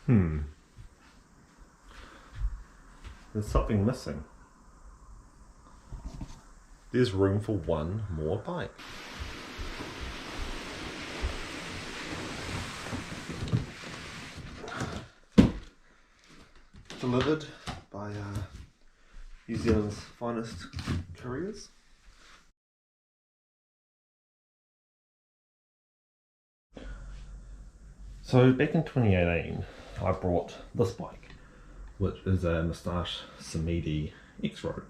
There's something missing. There's room for one more bike. Delivered by New Zealand's finest couriers. So back in 2018, I brought this bike, which is a Moustache Samidi X-Road.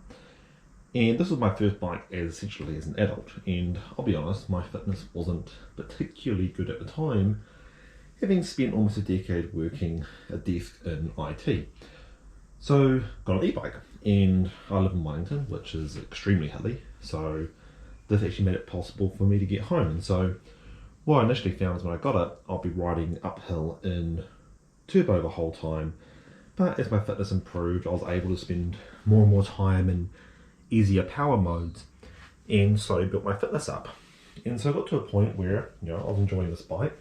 And this was my first bike essentially as an adult, and I'll be honest, my fitness wasn't particularly good at the time, having spent almost a decade working a desk in IT. So got an e-bike, and I live in Wellington, which is extremely hilly, so this actually made it possible for me to get home. And so what I initially found is when I got it, I'll be riding uphill in turbo the whole time, but as my fitness improved, I was able to spend more and more time in easier power modes, and slowly built my fitness up. And so I got to a point where, I was enjoying this bike,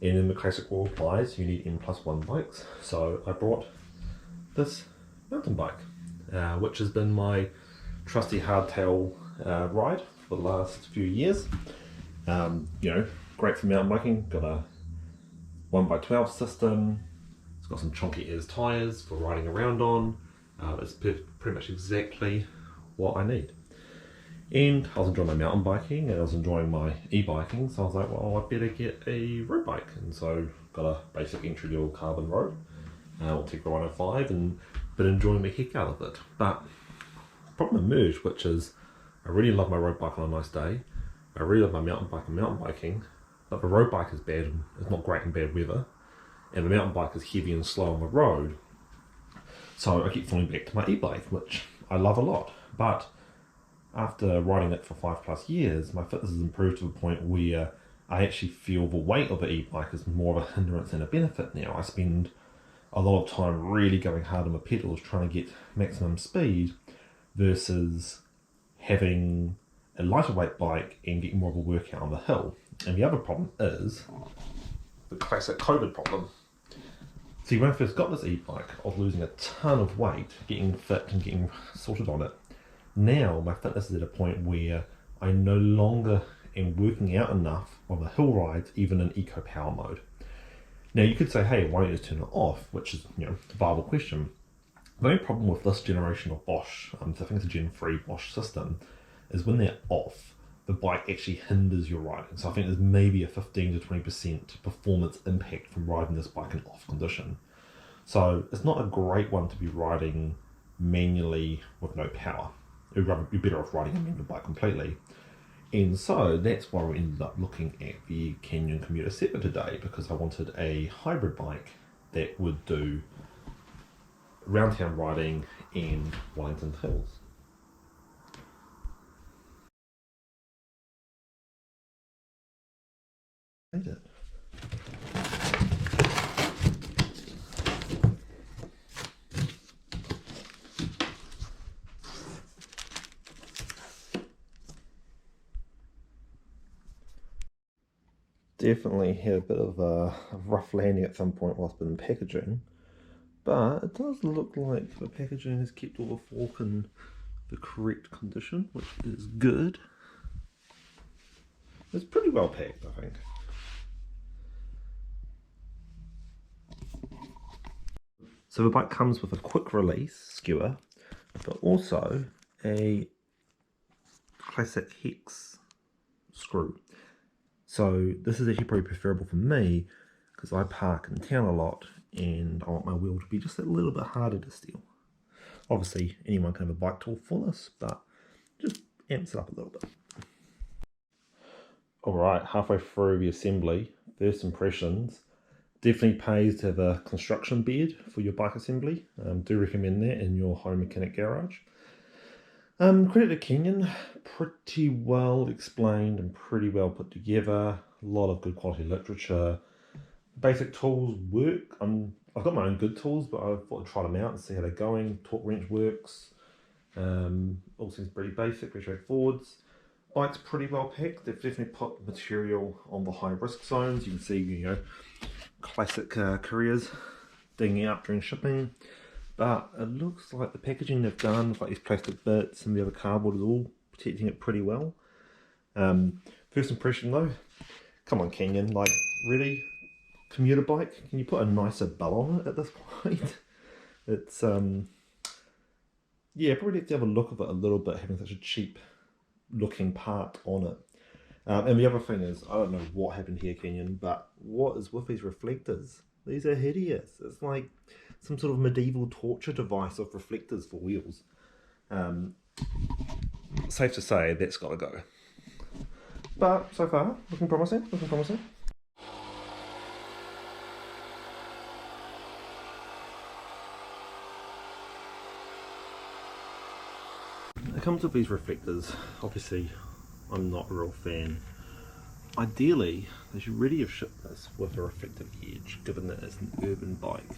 and in the classic world applies, you need N+1 bikes. So I brought this mountain bike, which has been my trusty hardtail ride for the last few years. Great for mountain biking. Got a 1x12 system. It's got some chunky ears tyres for riding around on. It's pretty much exactly what I need. And I was enjoying my mountain biking and I was enjoying my e-biking, so I was like, well, I better get a road bike. And so got a basic entry-level carbon road, Ultegra 105, and been enjoying the heck out of it. But the problem emerged, which is I really love my road bike on a nice day. I really love my mountain bike and mountain biking, but the road bike is bad, it's not great in bad weather, and the mountain bike is heavy and slow on the road. So I keep falling back to my e-bike, which I love a lot. But after riding it for 5+ years, my fitness has improved to the point where I actually feel the weight of the e-bike is more of a hindrance than a benefit now. I spend a lot of time really going hard on the pedals trying to get maximum speed versus having a lighter weight bike and getting more of a workout on the hill. And the other problem is the classic COVID problem. See, when I first got this e-bike, I was losing a ton of weight, getting fit and getting sorted on it. Now my fitness is at a point where I no longer am working out enough on the hill rides, even in eco power mode. Now you could say, hey, why don't you just turn it off? Which is, a viable question. The only problem with this generation of Bosch, I think it's a Gen 3 Bosch system, is when they're off, the bike actually hinders your riding. So I think there's maybe a 15 to 20% performance impact from riding this bike in off condition. So it's not a great one to be riding manually with no power. You're better off riding a manual bike completely. And so that's why we ended up looking at the Canyon Commuter Sepa today, because I wanted a hybrid bike that would do round town riding and Wellington hills. Made it. Definitely had a bit of a rough landing at some point whilst in packaging, but it does look like the packaging has kept all the fork in the correct condition, which is good. It's pretty well packed, I think. So the bike comes with a quick release skewer, but also a classic hex screw. So this is actually probably preferable for me because I park in town a lot and I want my wheel to be just a little bit harder to steal. Obviously anyone can have a bike tool for this, but just amps it up a little bit. Alright, halfway through the assembly, first impressions. Definitely pays to have a construction bed for your bike assembly. Do recommend that in your home mechanic garage. Credit to Canyon, pretty well explained and pretty well put together. A lot of good quality literature. Basic tools work. I've got my own good tools, but I thought I'd try them out and see how they're going. Torque wrench works. All seems pretty basic, pretty straightforward. Bike's pretty well packed. They've definitely put material on the high risk zones. You can see, classic careers ding out during shipping, but it looks like the packaging they've done with like these plastic bits and the other cardboard is all protecting it pretty well. First impression though, come on Canyon, like really? Commuter bike? Can you put a nicer bell on it at this point? It's yeah, probably have to have a look at it a little bit, having such a cheap looking part on it. And the other thing is, I don't know what happened here, Canyon, but what is with these reflectors? These are hideous. It's like some sort of medieval torture device of reflectors for wheels. Safe to say, that's got to go. But so far, looking promising, looking promising. It comes with these reflectors. Obviously, I'm not a real fan. Ideally, they should really have shipped this with a reflective edge, given that it's an urban bike.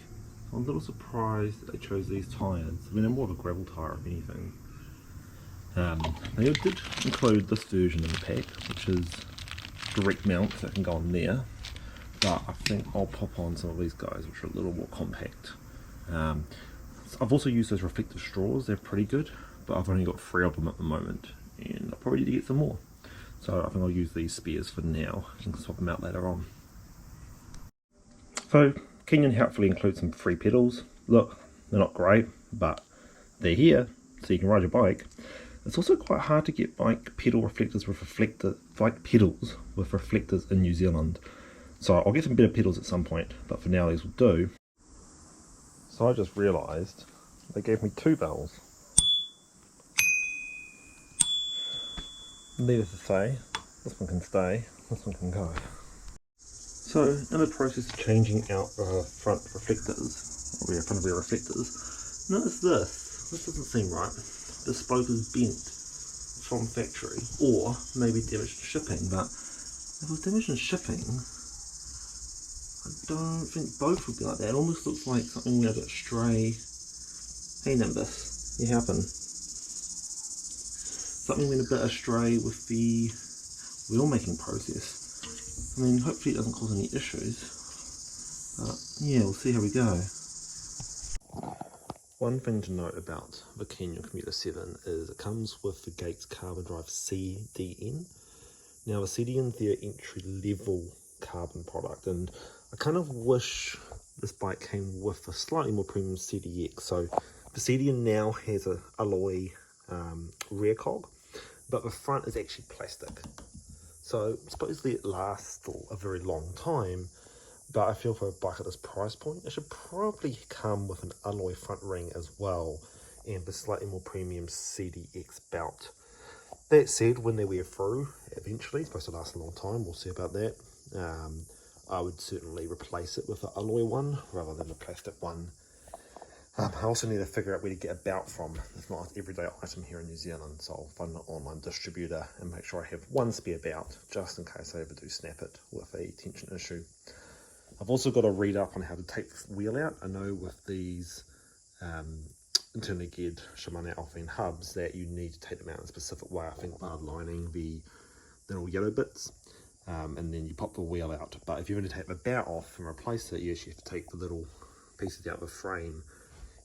I'm a little surprised that they chose these tyres. I mean, they're more of a gravel tyre if anything. They did include this version in the pack, which is direct mount, so it can go on there. But I think I'll pop on some of these guys, which are a little more compact. I've also used those reflective straws. They're pretty good, but I've only got 3 of them at the moment, and I'll probably need to get some more. So I think I'll use these spares for now. I can swap them out later on. So Canyon helpfully includes some free pedals. Look, they're not great, but they're here, so you can ride your bike. It's also quite hard to get bike pedal reflectors with bike pedals with reflectors in New Zealand. So I'll get some better pedals at some point, but for now these will do. So I just realised they gave me 2 bells. Needless to say, this one can stay, this one can go. So, in the process of changing out the front reflectors, or the front rear reflectors, notice this. This doesn't seem right. The spoke is bent from factory, or maybe damaged in shipping, but if it was damaged in shipping, I don't think both would be like that. It almost looks like something a bit stray. Hey Nimbus, you happen. Something went a bit astray with the wheel making process. I mean, hopefully it doesn't cause any issues. But yeah, we'll see how we go. One thing to note about the Canyon Commuter 7 is it comes with the Gates Carbon Drive CDN. Now the CDN is their entry level carbon product, and I kind of wish this bike came with a slightly more premium CDX. So the CDN now has an alloy rear cog, but the front is actually plastic. So supposedly it lasts for a very long time, but I feel for a bike at this price point, it should probably come with an alloy front ring as well, and the slightly more premium CDX belt. That said, when they wear through, eventually, it's supposed to last a long time, we'll see about that. I would certainly replace it with an alloy one rather than a plastic one. I also need to figure out where to get a belt from. It's not an everyday item here in New Zealand, so I'll find an online distributor and make sure I have one spare belt, just in case I ever do snap it with a tension issue. I've also got to read up on how to take the wheel out. I know with these internally geared Shimano Alpine hubs that you need to take them out in a specific way. I think by lining the little yellow bits, and then you pop the wheel out. But if you want to take the bout off and replace it, you actually have to take the little pieces out of the frame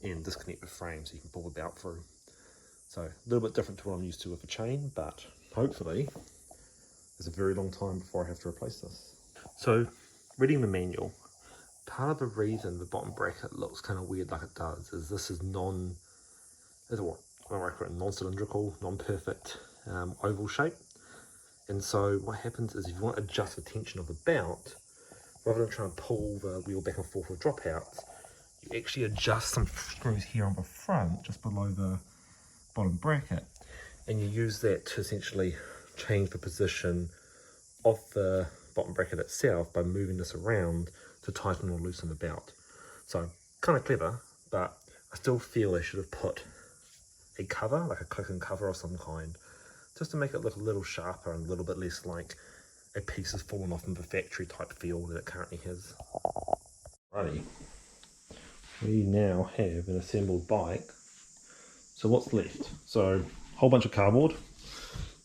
and disconnect the frame so you can pull the bout through. So a little bit different to what I'm used to with a chain, but hopefully it's a very long time before I have to replace this. So reading the manual, part of the reason the bottom bracket looks kind of weird like it does is this is non-cylindrical, non-perfect oval shape. And so what happens is if you want to adjust the tension of the belt, rather than trying to pull the wheel back and forth with dropouts, you actually adjust some screws here on the front, just below the bottom bracket, and you use that to essentially change the position of the bottom bracket itself by moving this around to tighten or loosen the belt. So kind of clever, but I still feel they should have put a cover, like a click-in cover of some kind, just to make it look a little sharper and a little bit less like a piece has fallen off in the factory type feel that it currently has. Righty. We now have an assembled bike. So what's left? So a whole bunch of cardboard.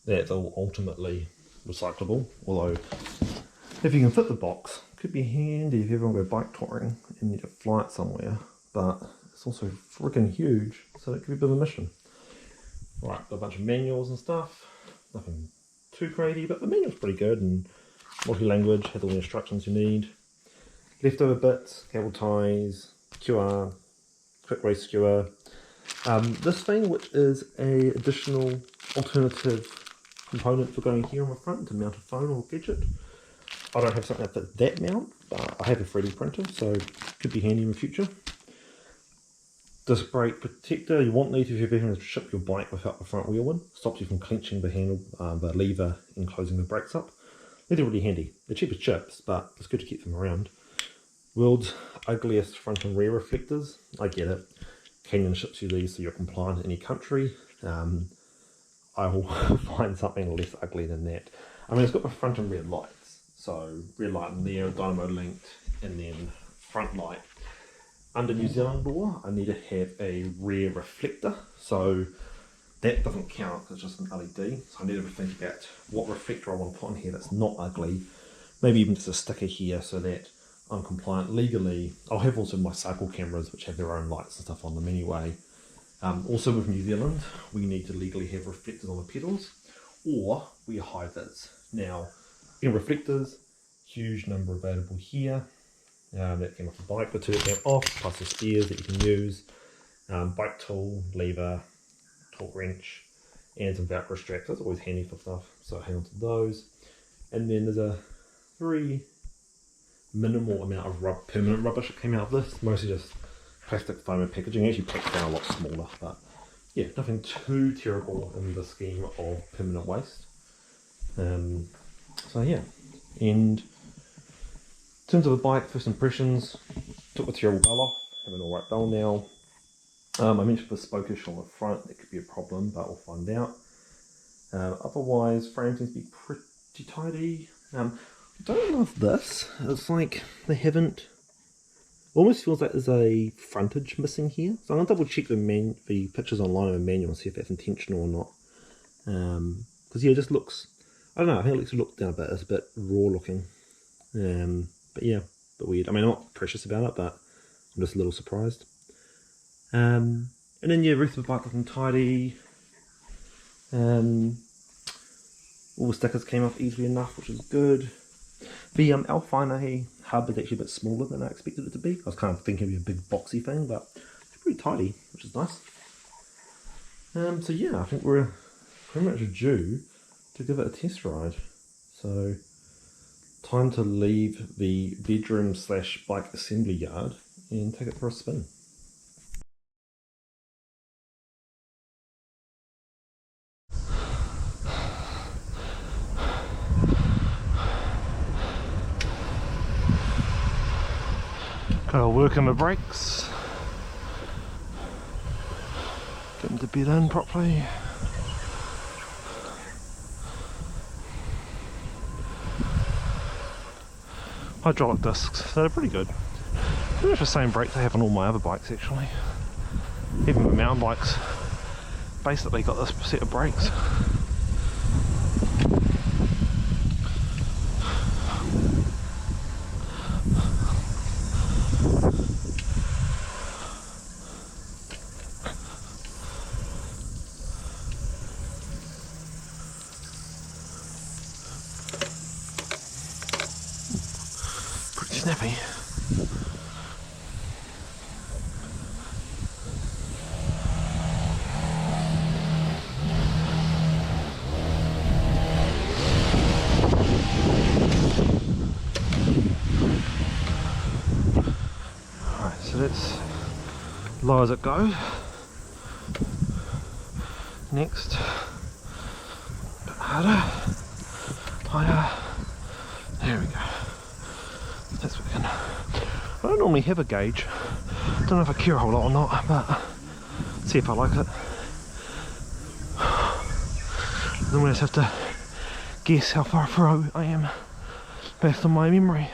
That's all ultimately recyclable, although if you can fit the box, could be handy if you ever want to go bike touring and need to fly it somewhere, but it's also freaking huge, so it could be a bit of a mission. Right, got a bunch of manuals and stuff, nothing too crazy, but the manual's pretty good and multi-language, has all the instructions you need. Leftover bits, cable ties, QR, quick race skewer. This thing, which is a additional alternative component for going here on the front to mount a phone or gadget. I don't have something that fits that mount, but I have a 3D printer, so it could be handy in the future. Disc brake protector, you want these if you're going to ship your bike without the front wheel in. Stops you from clenching the handle, the lever and closing the brakes up. These are really handy. They're cheap as chips, but it's good to keep them around. World's ugliest front and rear reflectors. I get it. Canyon ships you these so you're compliant in any country. I will find something less ugly than that. I mean, it's got the front and rear lights. So rear light in there, dynamo linked, and then front light. Under New Zealand law, I need to have a rear reflector. So that doesn't count because it's just an LED. So I need to think about what reflector I want to put in here that's not ugly. Maybe even just a sticker here so that I'm compliant legally. I'll have also my cycle cameras which have their own lights and stuff on them anyway. Also with New Zealand, we need to legally have reflectors on the pedals or we hide this. Now, in reflectors, huge number available here. That came off the bike, the two that came off, plus the spares that you can use. Bike tool, lever, torque wrench, and some Velcro straps. That's always handy for stuff, so hang on to those. And then there's a very minimal amount of permanent rubbish that came out of this, mostly just plastic foam and packaging. It actually packs down a lot smaller, but yeah, nothing too terrible in the scheme of permanent waste. So yeah, and in terms of the bike, first impressions, took the terrible bell off, have an alright bell now. I mentioned the spokish on the front, that could be a problem, but we'll find out. Otherwise, frame seems to be pretty tidy. I don't love this, it's like they haven't, almost feels like there's a frontage missing here. So I'm going to double check the pictures online of the manual and see if that's intentional or not. Because yeah, it just looks, I don't know, I think it looks looked down a bit, it's a bit raw looking. But yeah, a bit weird. I mean, I'm not precious about it, but I'm just a little surprised. And then yeah, rest of the bike looking tidy. All the stickers came off easily enough, which is good. The Alpine hub is actually a bit smaller than I expected it to be. I was kind of thinking it'd be a big boxy thing, but it's pretty tidy, which is nice. So yeah, I think we're pretty much due to give it a test ride. So time to leave the bedroom / bike assembly yard and take it for a spin. Gotta work on the brakes, get them to bed in properly. Hydraulic discs, they're pretty good. Pretty much the same brakes I have on all my other bikes actually. Even my mountain bikes basically got this set of brakes. Pretty snappy. Alright, so that's low as it goes. Next, a bit harder, higher. There we go. That's working. I don't normally have a gauge. Don't know if I care a whole lot or not, but see if I like it. Then we just have to guess how far through I am based on my memory.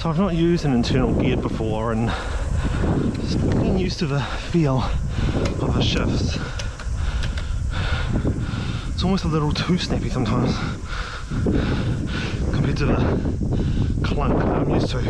So I've not used an internal gear before, and just getting used to the feel of the shifts. It's almost a little too snappy sometimes compared to the clunk that I'm used to.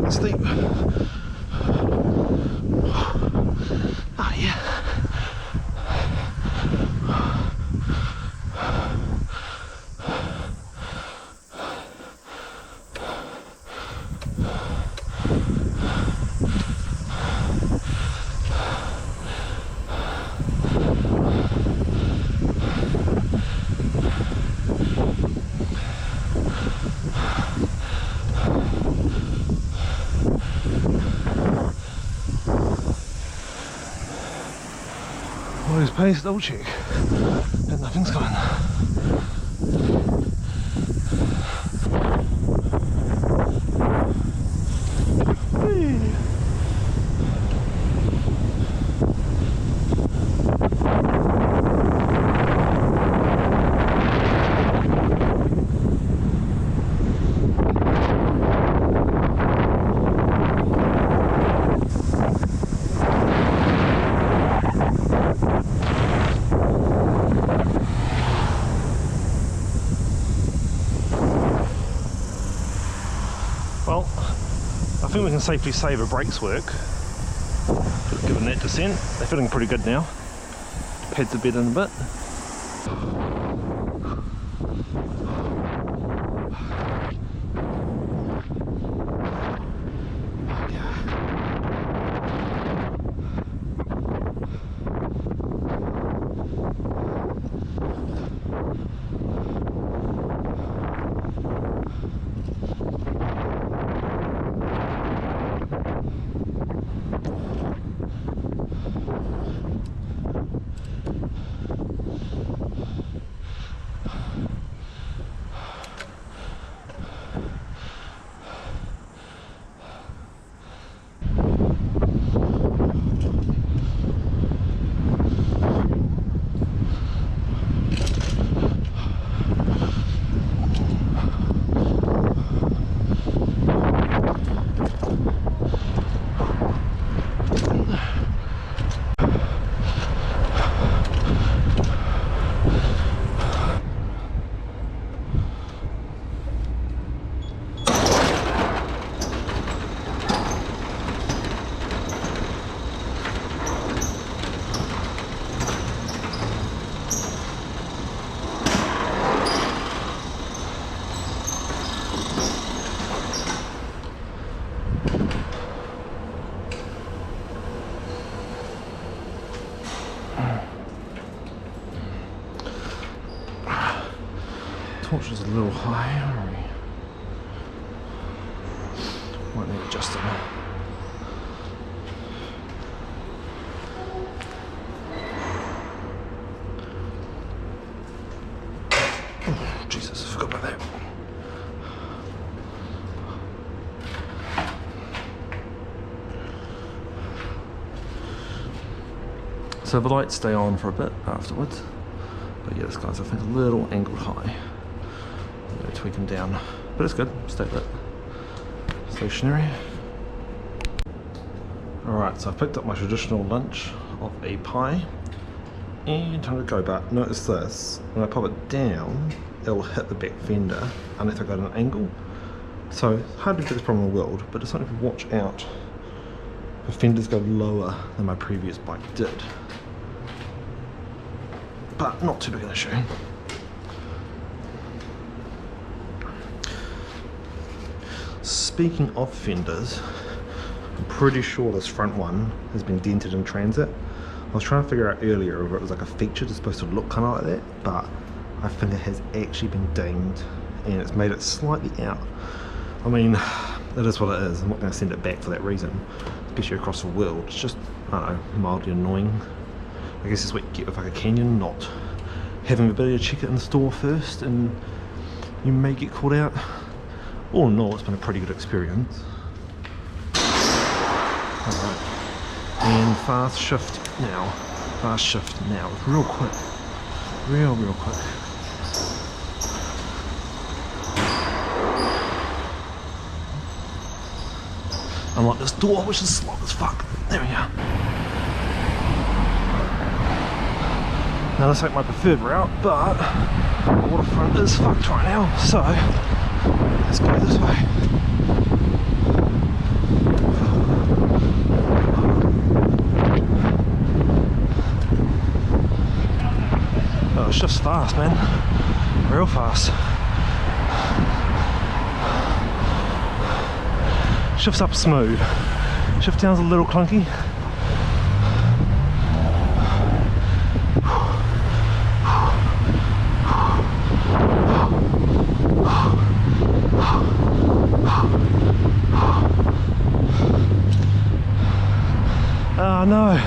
Steep. Oh yeah. Always pace, double check, and nothing's coming. Well, I think we can safely say the brakes work, given that descent. They're feeling pretty good now. Pads the bed in a bit. Torch is a little high, aren't we? Might need adjusting. Oh, Jesus, I forgot about that. So the lights stay on for a bit afterwards. But yeah, this guy's I think a little angled high. Tweak them down, but it's good. Stay lit, stationary. Alright, so I've picked up my traditional lunch of a pie and time to go. But notice this, when I pop it down it'll hit the back fender unless I go at an angle, so hardly the biggest problem in the world, but it's something to watch out. The fenders go lower than my previous bike did, but not too big an issue. Speaking of fenders, I'm pretty sure this front one has been dented in transit. I was trying to figure out earlier if it was like a feature that's supposed to look kind of like that, but I think it has actually been dinged and it's made it slightly out. I mean, it is what it is. I'm not going to send it back for that reason, especially across the world. It's just, I don't know, mildly annoying. I guess it's what you get with like a Canyon, not having the ability to check it in the store first, and you may get caught out. All in all, it's been a pretty good experience. Alright, and fast shift now, real quick, real quick. Unlock this door, which is slow as fuck. There we go. Now this ain't my preferred route, but the waterfront is fucked right now, so let's go this way. Oh, it's just fast, man. Real fast. Shifts up smooth. Shift down's a little clunky. Oh no,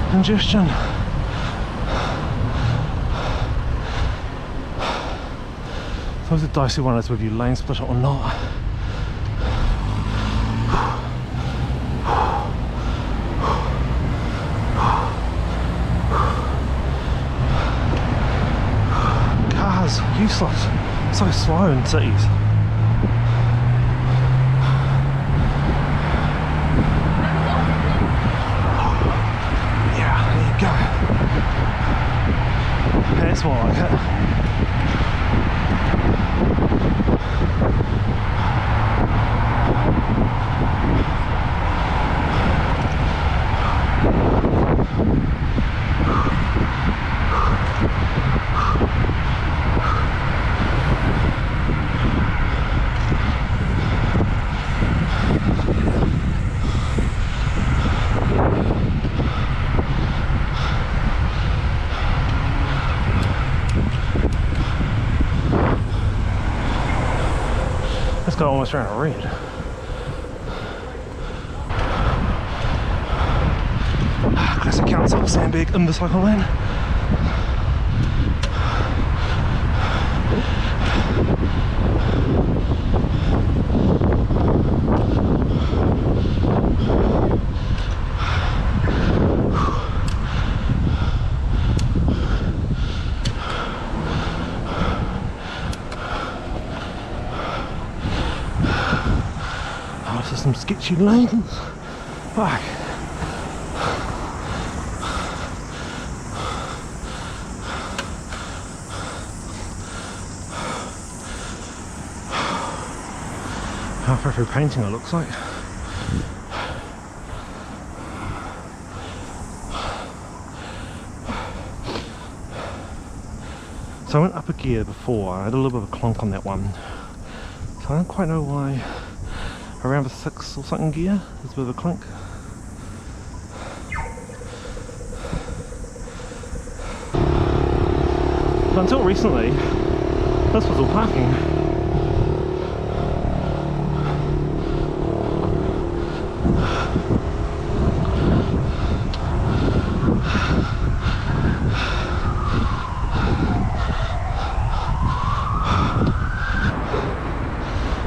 congestion. It's always a dicey one as whether you lane split it or not. Cars, useless. So slow in cities. That's more like it. This guy almost ran a red. Classic council sandbag in the cycle lane. Some sketchy lanes. Fuck. Halfway through painting it looks like. So I went up a gear before, I had a little bit of a clunk on that one. So I don't quite know why. Around the 6 or something gear, there's a bit of a clunk. But until recently, this was all parking.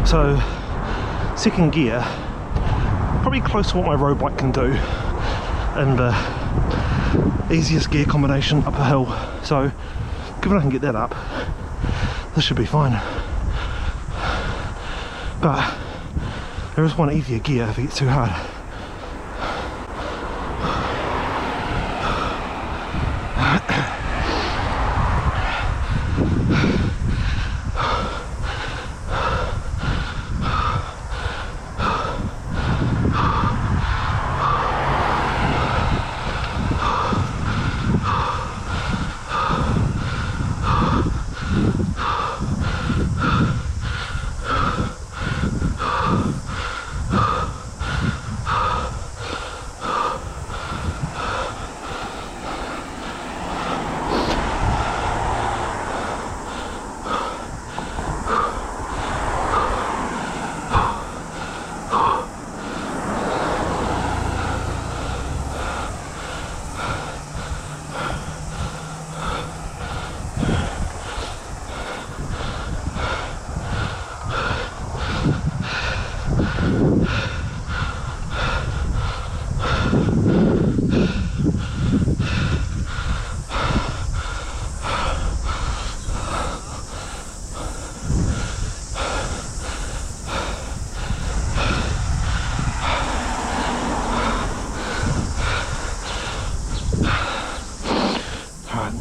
So, second gear, probably close to what my road bike can do, and the easiest gear combination up a hill. So, given I can get that up, this should be fine. But there is one easier gear if it gets too hard.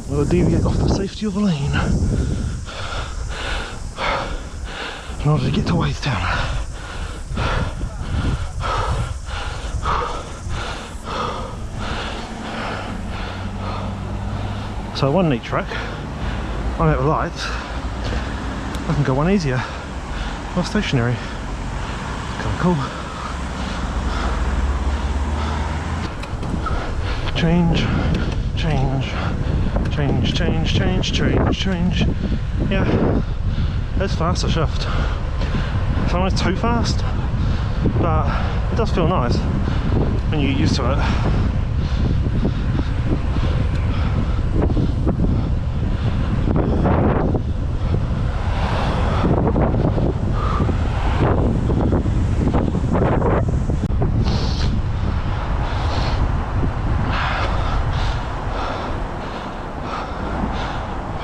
We'll deviate off the safety of the lane in order to get to Wellington. So one neat track, I'm out of lights, I can go one easier, more stationary, kind of cool. Change. Yeah, it's faster shift. Sometimes too fast, but it does feel nice when you get used to it.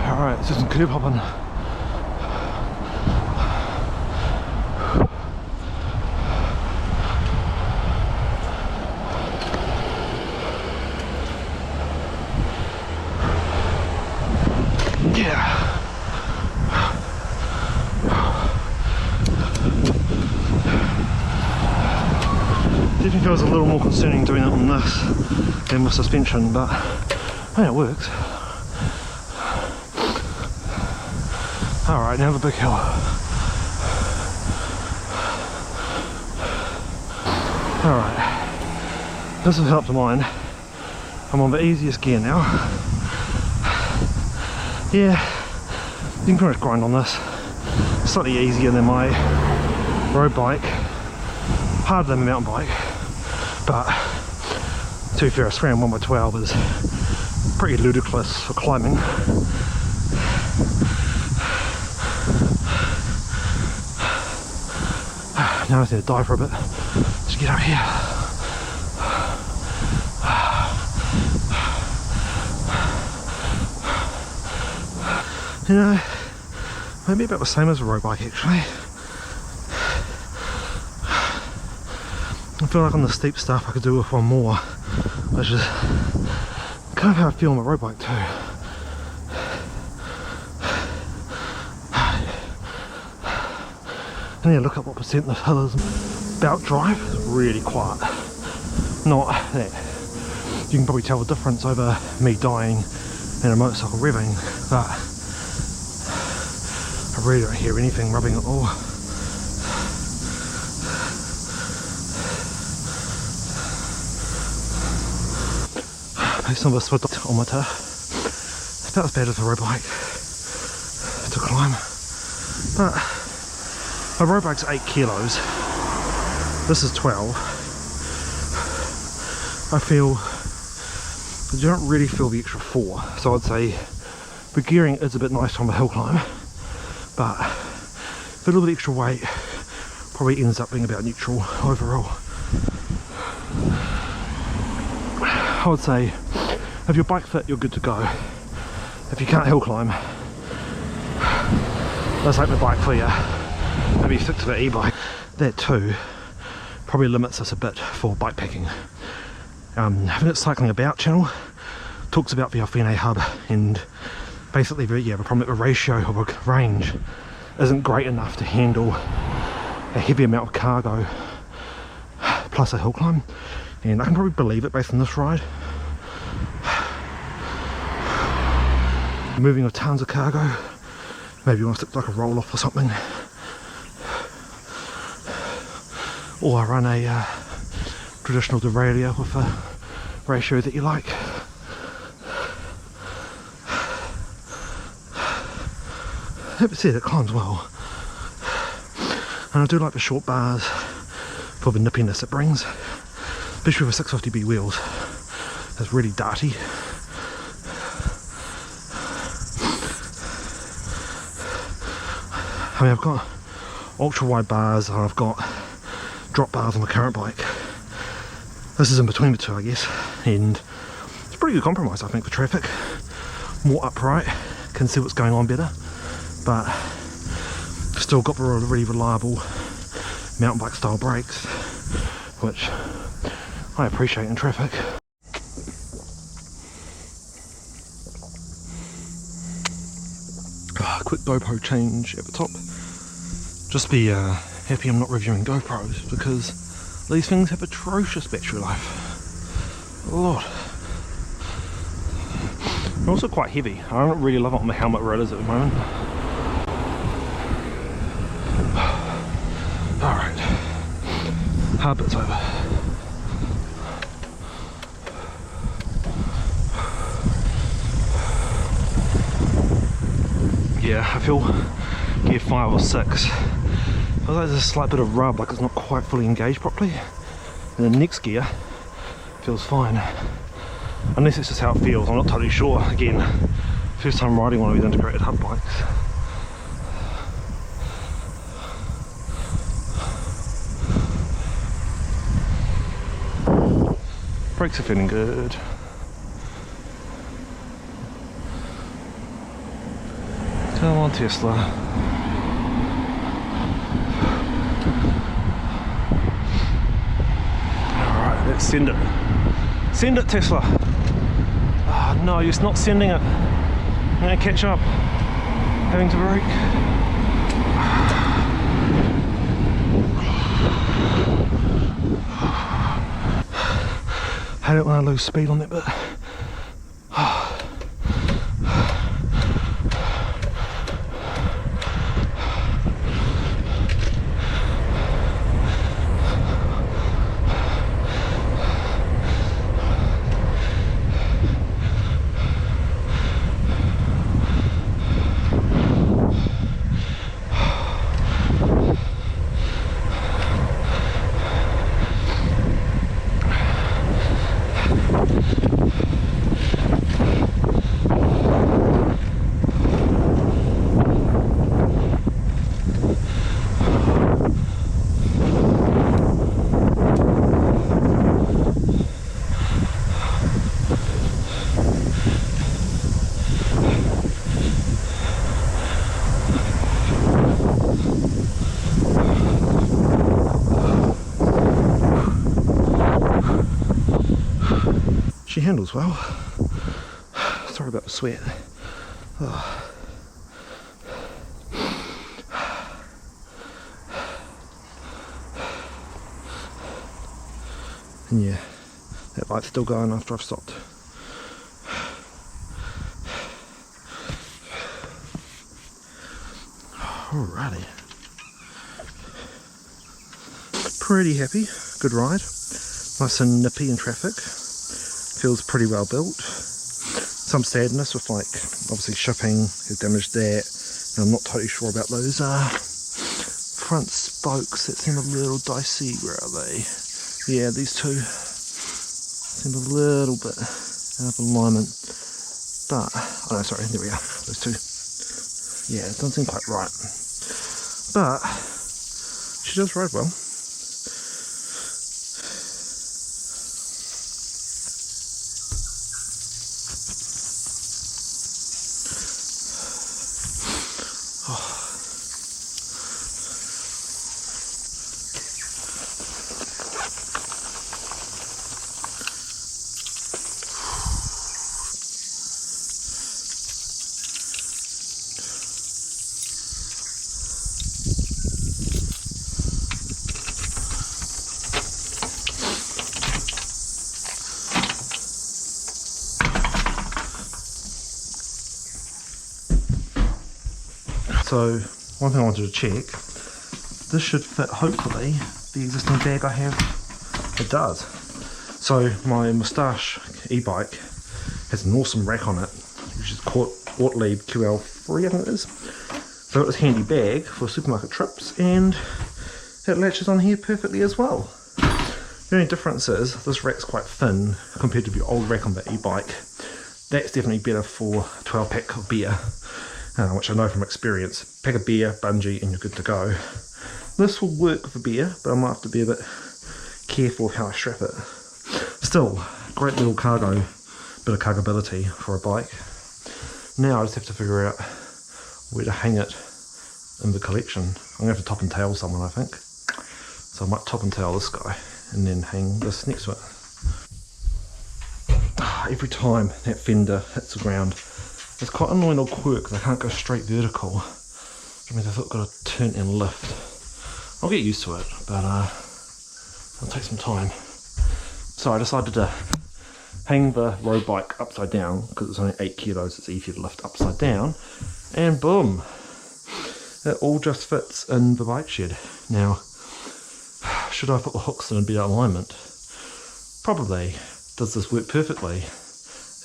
Alright, this isn't curb hopping. Yeah. Definitely feels a little more concerning doing it on this than with suspension, but hey, it works. Alright, now the big hill. Alright, this is helped to mine. I'm on the easiest gear now. Yeah, you can pretty much grind on this. Slightly easier than my road bike, harder than my mountain bike, but to be fair, a SRAM 1x12 is pretty ludicrous for climbing. Now I just need to dive for a bit. Just get out here. You know, maybe about the same as a road bike actually. I feel like on the steep stuff I could do with one more, which is kind of how I feel on my road bike too. I need to look up what percent this hill is. Belt drive is really quiet. Not that. You can probably tell the difference over me dying and a motorcycle revving, but I really don't hear anything rubbing at all. Based on the speedometer, it's about as bad as a road bike to climb, but my road bike's 8 kilos, this is 12. I feel, you don't really feel the extra 4, so I'd say the gearing is a bit nice on the hill climb, but a little bit extra weight probably ends up being about neutral overall. I would say if your bike fit, you're good to go. If you can't hill climb, that's like the bike for you. Maybe stick to the e-bike. That too probably limits us a bit for bike packing. Having it cycling about channel talks about the RFNA hub, and basically the problem with the ratio of a range isn't great enough to handle a heavy amount of cargo plus a hill climb, and I can probably believe it based on this ride. Moving with tons of cargo, maybe you want to stick like a roll off or something, or run a traditional derailleur with a ratio that you like. Like I said, it climbs well, and I do like the short bars for the nippiness it brings, especially with 650B wheels. It's really darty. I mean, I've got ultra wide bars, and I've got drop bars on the current bike. This is in between the two, I guess, and it's a pretty good compromise, I think, for traffic. More upright, can see what's going on better, but still got the really reliable mountain bike style brakes, which I appreciate in traffic. Quick GoPro change at the top. Just be happy I'm not reviewing GoPros, because these things have atrocious battery life. Lord. They're also quite heavy. I don't really love it on the helmet where it is at the moment. Alright. Hard bit's over. Yeah, I feel gear 5 or 6. I feel like there's a slight bit of rub, like it's not quite fully engaged properly. And the next gear feels fine. Unless it's just how it feels, I'm not totally sure. Again, first time riding one of these integrated hub bikes. Brakes are feeling good. Come on, Tesla. Alright, let's send it. Send it, Tesla. Oh no, you're not sending it. I'm gonna catch up. Having to brake. I don't want to lose speed on that bit. She handles well. Sorry about the sweat. Oh. And yeah, that light's still going after I've stopped. Alrighty. Pretty happy. Good ride. Nice and nippy in traffic. Feels pretty well built. Some sadness with, like, obviously shipping has damaged that, and I'm not totally sure about those front spokes that seem a little dicey. Where are they? Yeah, these two seem a little bit out of alignment, but oh no, sorry, there we are, those two. Yeah, it doesn't seem quite right, but she does ride well. So one thing I wanted to check, this should fit hopefully the existing bag I have. It does. So my Moustache e-bike has an awesome rack on it, which is Ortlieb QL3 I think it is. So I've got this handy bag for supermarket trips, and it latches on here perfectly as well. The only difference is this rack's quite thin compared to the old rack on the e-bike. That's definitely better for a 12 pack of beer. Which I know from experience. Pack of beer, bungee, and you're good to go. This This will work with a beer, but I might have to be a bit careful of how I strap it. Still, great little cargo, bit of cargoability for a bike. Now I just have to figure out where to hang it in the collection. I'm going to have to top and tail someone, I think. So I might top and tail this guy and then hang this next to it. Every time that fender hits the ground, it's quite an annoying little quirk because I can't go straight vertical. Which means I've got to turn and lift. I'll get used to it, but it'll take some time. So I decided to hang the road bike upside down because it's only 8 kilos, it's easier to lift upside down, and boom, it all just fits in the bike shed. Now, should I put the hooks in a better alignment? Probably. Does this work perfectly?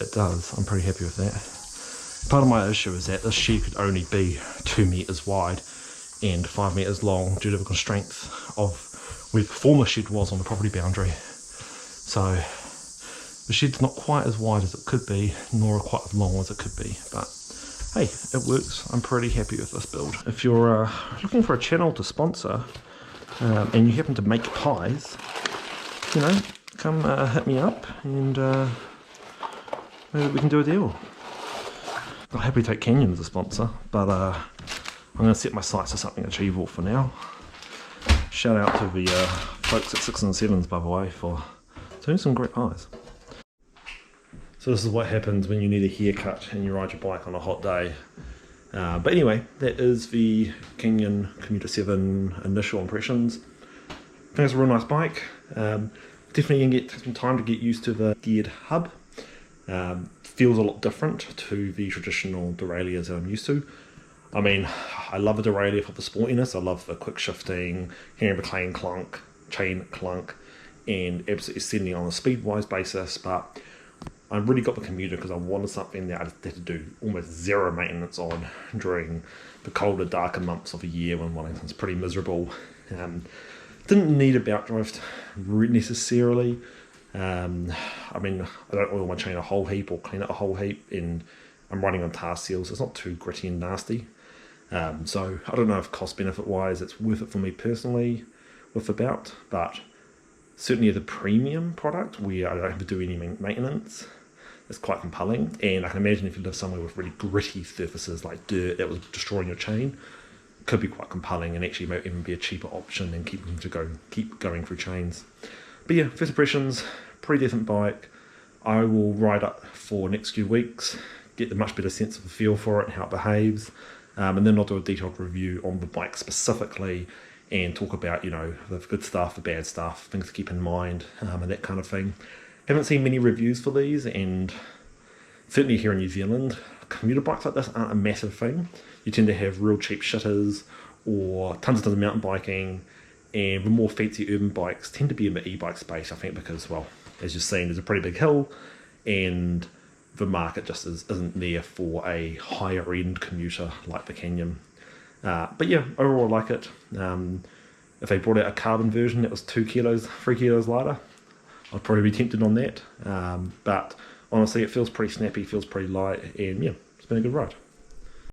It does. I'm pretty happy with that. Part of my issue is that this shed could only be 2 meters wide and 5 meters long due to the constraints of where the former shed was on the property boundary. So the shed's not quite as wide as it could be, nor quite as long as it could be, but hey, it works. I'm pretty happy with this build. If you're looking for a channel to sponsor and you happen to make pies, you know, come hit me up and maybe we can do a deal. I'll happily take Canyon as a sponsor, but I'm going to set my sights to something achievable for now. Shout out to the folks at 6 and 7s, by the way, for doing some great pies. So this is what happens when you need a haircut and you ride your bike on a hot day. But anyway, that is the Canyon Commuter 7 initial impressions. I think it's a real nice bike. Definitely going to take some time to get used to the geared hub. Feels a lot different to the traditional derailleurs that I'm used to. I mean, I love a derailleur for the sportiness. I love the quick shifting, hearing the chain clunk, and absolutely sending on a speed-wise basis. But I really got the commuter because I wanted something that I just had to do almost zero maintenance on during the colder, darker months of the year when Wellington's pretty miserable. Didn't need a belt drive necessarily. I mean, I don't oil my chain a whole heap or clean it a whole heap, and I'm running on tar seals. It's not too gritty and nasty. So I don't know if cost benefit wise it's worth it for me personally with the belt, but certainly as a premium product where I don't have to do any maintenance, it's quite compelling. And I can imagine if you live somewhere with really gritty surfaces like dirt that was destroying your chain, it could be quite compelling and actually might even be a cheaper option than keep going through chains. But yeah, first impressions, pretty decent bike. I will ride it for the next few weeks, get a much better sense of the feel for it and how it behaves, and then I'll do a detailed review on the bike specifically and talk about, you know, the good stuff, the bad stuff, things to keep in mind, and that kind of thing. Haven't seen many reviews for these, and certainly here in New Zealand, commuter bikes like this aren't a massive thing. You tend to have real cheap shitters or tons of mountain biking, and the more fancy urban bikes tend to be in the e-bike space, I think, because, well, as you've seen, there's a pretty big hill, and the market just isn't there for a higher end commuter like the Canyon. But yeah, overall I like it. If they brought out a carbon version that was 3 kilos lighter, I'd probably be tempted on that. But honestly, it feels pretty snappy, feels pretty light, and yeah, it's been a good ride.